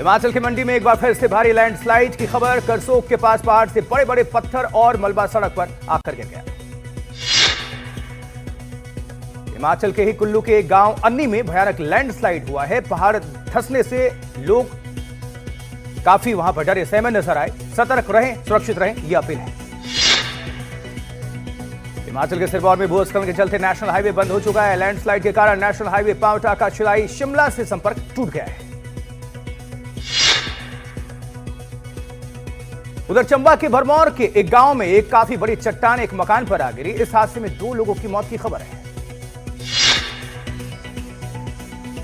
हिमाचल की मंडी में एक बार फिर से भारी लैंडस्लाइड की खबर। करसोग के पास पहाड़ से बड़े बड़े पत्थर और मलबा सड़क पर आकर गिर गया। हिमाचल के ही कुल्लू के एक गांव अन्नी में भयानक लैंडस्लाइड हुआ है। पहाड़ धंसने से लोग काफी वहां पर डरे सहमे नजर आए। सतर्क रहें, सुरक्षित रहें, यह अपील है। हिमाचल के सिरमौर में भूस्खलन के चलते नेशनल हाईवे बंद हो चुका है। लैंडस्लाइड के कारण नेशनल हाईवे पांवटा का शिलाई शिमला से संपर्क टूट गया है। उधर चंबा के भरमौर के एक गांव में एक काफी बड़ी चट्टान एक मकान पर आ गिरी। इस हादसे में 2 लोगों की मौत की खबर है।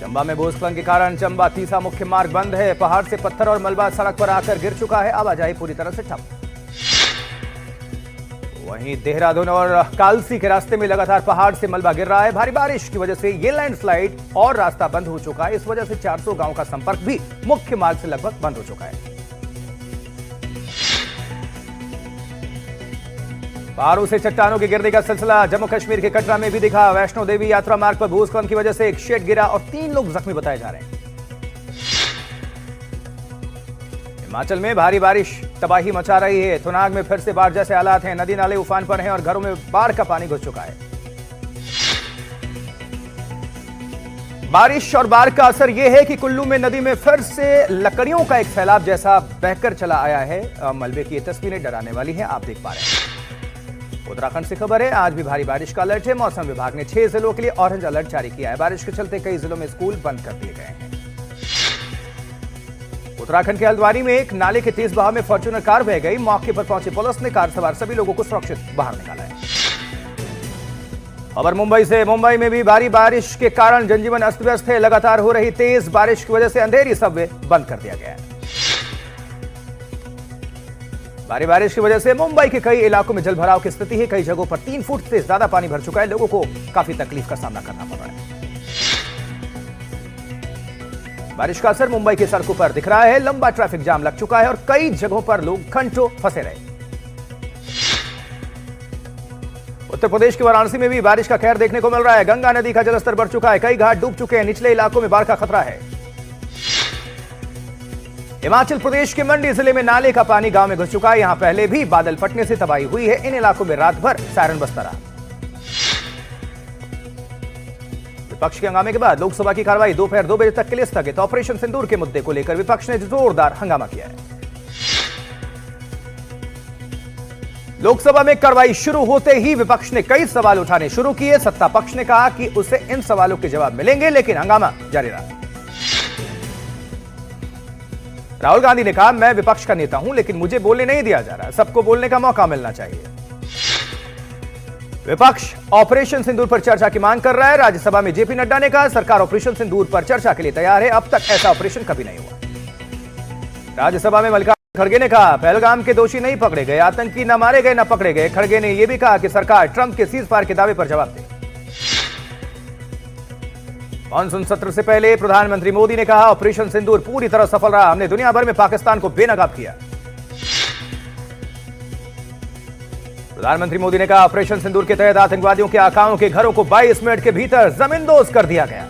चंबा में भूस्खलन के कारण चंबा तीसा मुख्य मार्ग बंद है। पहाड़ से पत्थर और मलबा सड़क पर आकर गिर चुका है। आवाजाही पूरी तरह से ठप। वहीं देहरादून और कालसी के रास्ते में लगातार पहाड़ से मलबा गिर रहा है। भारी बारिश की वजह से यह लैंडस्लाइड और रास्ता बंद हो चुका है। इस वजह से 400 गांव का संपर्क भी मुख्य मार्ग से लगभग बंद हो चुका है। पहाड़ों से चट्टानों के गिरने का सिलसिला जम्मू कश्मीर के कटरा में भी दिखा। वैष्णो देवी यात्रा मार्ग पर भूस्खलन की वजह से एक शेड गिरा और 3 लोग जख्मी बताए जा रहे हैं। हिमाचल में भारी बारिश तबाही मचा रही है। थुनाग में फिर से बाढ़ जैसे हालात हैं। नदी नाले उफान पर हैं और घरों में बाढ़ का पानी घुस चुका है। बारिश और बाढ़ का असर यह है कि कुल्लू में नदी में फिर से लकड़ियों का एक सैलाब जैसा बहकर चला आया है। मलबे की ये तस्वीरें डराने वाली हैं, आप देख पा रहे हैं। उत्तराखंड से खबर है, आज भी भारी बारिश का अलर्ट है। मौसम विभाग ने 6 जिलों के लिए ऑरेंज अलर्ट जारी किया है। बारिश के चलते कई जिलों में स्कूल बंद कर दिए गए हैं। उत्तराखंड के हल्द्वानी में एक नाले के तेज बहाव में फॉर्च्यूनर कार बह गई। मौके पर पहुंची पुलिस ने कार सवार सभी लोगों को सुरक्षित बाहर निकाला है। खबर मुंबई से। मुंबई में भी भारी बारिश के कारण जनजीवन अस्त व्यस्त है। लगातार हो रही तेज बारिश की वजह से अंधेरी सबवे बंद कर दिया गया है। भारी बारिश की वजह से मुंबई के कई इलाकों में जलभराव की स्थिति है। कई जगहों पर 3 फुट से ज्यादा पानी भर चुका है। लोगों को काफी तकलीफ का सामना करना पड़ रहा है। बारिश का असर मुंबई की सड़कों पर दिख रहा है। लंबा ट्रैफिक जाम लग चुका है और कई जगहों पर लोग घंटों फंसे रहे। उत्तर प्रदेश के वाराणसी में भी बारिश का कहर देखने को मिल रहा है। गंगा नदी का जलस्तर बढ़ चुका है। कई घाट डूब चुके हैं। निचले इलाकों में बाढ़ का खतरा है। हिमाचल प्रदेश के मंडी जिले में नाले का पानी गांव में घुस चुका है। यहां पहले भी बादल फटने से तबाही हुई है। इन इलाकों में रात भर सायरन बजता रहा। विपक्ष के हंगामे के बाद लोकसभा की कार्रवाई दोपहर 2 बजे तक के लिए स्थगित। ऑपरेशन सिंदूर के मुद्दे को लेकर विपक्ष ने जोरदार हंगामा किया है। लोकसभा में कार्रवाई शुरू होते ही विपक्ष ने कई सवाल उठाने शुरू किए। सत्ता पक्ष ने कहा कि उसे इन सवालों के जवाब मिलेंगे, लेकिन हंगामा जारी रहा। राहुल गांधी ने कहा, मैं विपक्ष का नेता हूं, लेकिन मुझे बोलने नहीं दिया जा रहा। सबको बोलने का मौका मिलना चाहिए। विपक्ष ऑपरेशन सिंदूर पर चर्चा की मांग कर रहा है। राज्यसभा में जेपी नड्डा ने कहा, सरकार ऑपरेशन सिंदूर पर चर्चा के लिए तैयार है। अब तक ऐसा ऑपरेशन कभी नहीं हुआ। राज्यसभा में मल्लिकार्जुन खड़गे ने कहा, पहलगाम के दोषी नहीं पकड़े गए, आतंकी न मारे गए न पकड़े गए। खड़गे ने यह भी कहा कि सरकार ट्रंप के सीज फायर के दावे पर जवाब दे। मानसून सत्र से पहले प्रधानमंत्री मोदी ने कहा, ऑपरेशन सिंदूर पूरी तरह सफल रहा। हमने दुनिया भर में पाकिस्तान को बेनकाब किया। प्रधानमंत्री मोदी ने कहा, ऑपरेशन सिंदूर के तहत आतंकवादियों के आकाओं के घरों को 22 मिनट के भीतर जमींदोज कर दिया गया।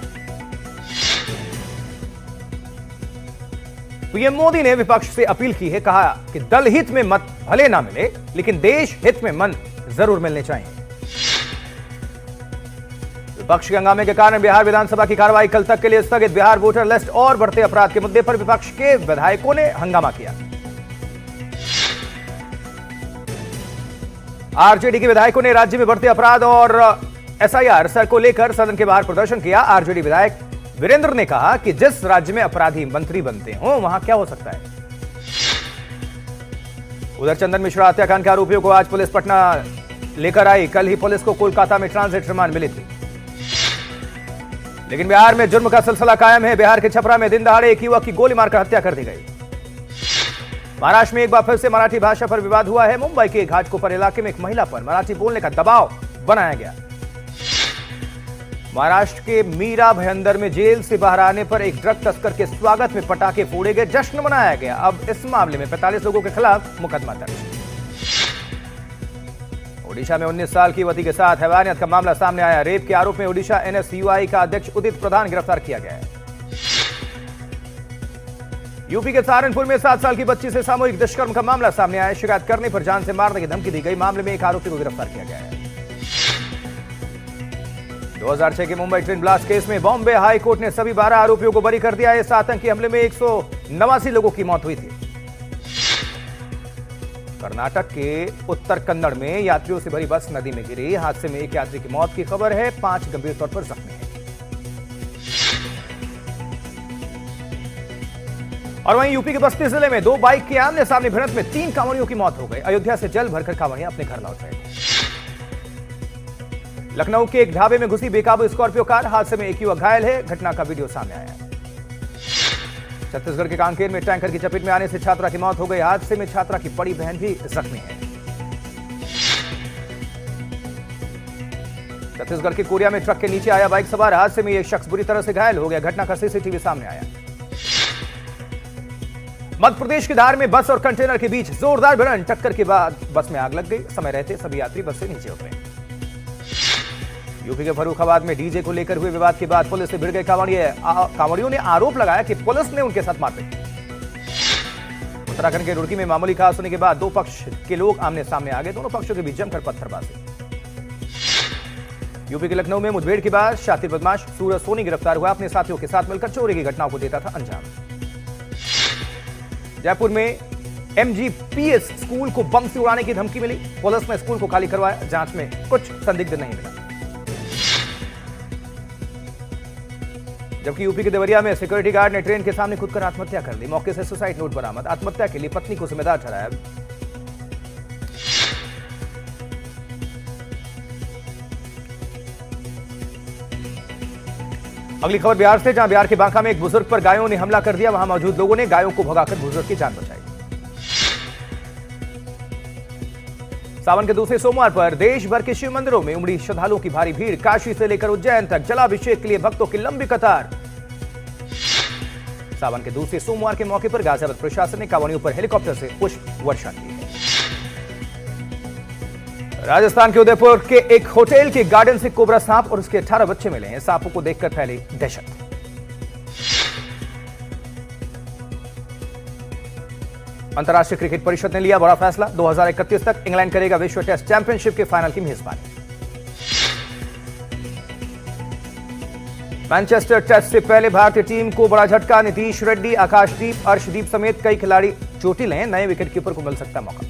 पीएम मोदी ने विपक्ष से अपील की है। कहा कि दल हित में मत भले ना मिले, लेकिन देश हित में मन जरूर मिलने चाहिए। विपक्ष के हंगामे के कारण बिहार विधानसभा की कार्रवाई कल तक के लिए स्थगित। बिहार वोटर लिस्ट और बढ़ते अपराध के मुद्दे पर विपक्ष के विधायकों ने हंगामा किया। आरजेडी के विधायकों ने राज्य में बढ़ते अपराध और एसआईआर सर को लेकर सदन के बाहर प्रदर्शन किया। आरजेडी विधायक वीरेंद्र ने कहा कि जिस राज्य में अपराधी मंत्री बनते हो, वहां क्या हो सकता है। उधर चंदन मिश्रा हत्याकांड के आरोपियों को आज पुलिस पटना लेकर आई। कल ही पुलिस को कोलकाता में ट्रांजिट रिमांड मिली थी, लेकिन बिहार में जुर्म का सिलसिला कायम है। बिहार के छपरा में दिन दहाड़े एक युवक की गोली मारकर हत्या कर दी गई। महाराष्ट्र में एक बार फिर से मराठी भाषा पर विवाद हुआ है। मुंबई के घाटकोपर इलाके में एक महिला पर मराठी बोलने का दबाव बनाया गया। महाराष्ट्र के मीरा भयंदर में जेल से बाहर आने पर एक ड्रग तस्कर के स्वागत में पटाखे फोड़े गए, जश्न मनाया गया। अब इस मामले में 45 लोगों के खिलाफ मुकदमा दर्ज। ओडिशा में 19 साल की युवती के साथ हैवानियत का मामला सामने आया। रेप के आरोप में ओडिशा एनएसयूआई का अध्यक्ष उदित प्रधान गिरफ्तार किया गया है। यूपी के सहारनपुर में 7 साल की बच्ची से सामूहिक दुष्कर्म का मामला सामने आया। शिकायत करने पर जान से मारने की धमकी दी गई। मामले में एक आरोपी को गिरफ्तार किया गया है। 2006 के मुंबई ट्रेन ब्लास्ट केस में बॉम्बे हाई कोर्ट ने सभी 12 आरोपियों को बरी कर दिया है। इस आतंकी हमले में 189 लोगों की मौत हुई थी। कर्नाटक के उत्तर कन्नड़ में यात्रियों से भरी बस नदी में गिरी। हादसे में एक यात्री की मौत की खबर है। 5 गंभीर तौर पर जख्मी हैं। और वहीं यूपी के बस्ती जिले में 2 बाइक की आमने सामने भिड़ंत में 3 कांवड़ियों की मौत हो गई। अयोध्या से जल भरकर कांवड़ियां अपने घर लौट रहे। लखनऊ के एक ढाबे में घुसी बेकाबू स्कॉर्पियो कार। हादसे में एक युवक घायल है। घटना का वीडियो सामने आया है। छत्तीसगढ़ के कांकेर में टैंकर की चपेट में आने से छात्रा की मौत हो गई। हादसे में छात्रा की बड़ी बहन भी जख्मी है। छत्तीसगढ़ के कोरिया में ट्रक के नीचे आया बाइक सवार। हादसे में यह शख्स बुरी तरह से घायल हो गया। घटना का सीसीटीवी सामने आया। मध्य प्रदेश के धार में बस और कंटेनर के बीच जोरदार भिड़ंत। टक्कर के बाद बस में आग लग गई। समय रहते सभी यात्री बस से नीचे उतरे। यूपी के फर्रुखाबाद में डीजे को लेकर हुए विवाद के बाद पुलिस से भिड़ गए कांवड़ियों ने आरोप लगाया कि पुलिस ने उनके साथ मारपीट की। उत्तराखंड के रुड़की में मामूली खास होने के बाद 2 पक्ष के लोग आमने सामने आ गए। दोनों पक्षों के बीच जमकर पत्थरबाजी। यूपी के लखनऊ में मुठभेड़ के बाद शातिर बदमाश सूरज सोनी गिरफ्तार हुआ। अपने साथियों के साथ मिलकर चोरी की घटनाओं को देता था अंजाम। जयपुर में MGPS स्कूल को बम से उड़ाने की धमकी मिली। पुलिस ने स्कूल को खाली करवाया। जांच में कुछ संदिग्ध नहीं मिला। जबकि यूपी के देवरिया में सिक्योरिटी गार्ड ने ट्रेन के सामने खुदकर आत्महत्या कर ली। मौके से सुसाइड नोट बरामद। आत्महत्या के लिए पत्नी को जिम्मेदार ठहराया। अगली खबर बिहार से, जहां बिहार के बांका में एक बुजुर्ग पर गायों ने हमला कर दिया। वहां मौजूद लोगों ने गायों को भगाकर बुजुर्ग की जान बचाई। सावन के दूसरे सोमवार पर देश भर के शिव मंदिरों में उमड़ी श्रद्धालुओं की भारी भीड़। काशी से लेकर उज्जैन तक जलाभिषेक के लिए भक्तों की लंबी कतार। सावन के दूसरे सोमवार के मौके पर गाजियाबाद प्रशासन ने कांवड़ियों पर हेलीकॉप्टर से पुष्प वर्षा की है। राजस्थान के उदयपुर के एक होटल के गार्डन से कोबरा सांप और उसके 18 बच्चे मिले हैं। सांपों को देखकर फैली दहशत। अंतर्राष्ट्रीय क्रिकेट परिषद ने लिया बड़ा फैसला। 2031 तक इंग्लैंड करेगा विश्व टेस्ट चैंपियनशिप के फाइनल की मेजबानी। मैनचेस्टर टेस्ट से पहले भारतीय टीम को बड़ा झटका। नीतीश रेड्डी, आकाशदीप, अर्शदीप समेत कई खिलाड़ी चोटिल हैं। नए विकेटकीपर को मिल सकता मौका।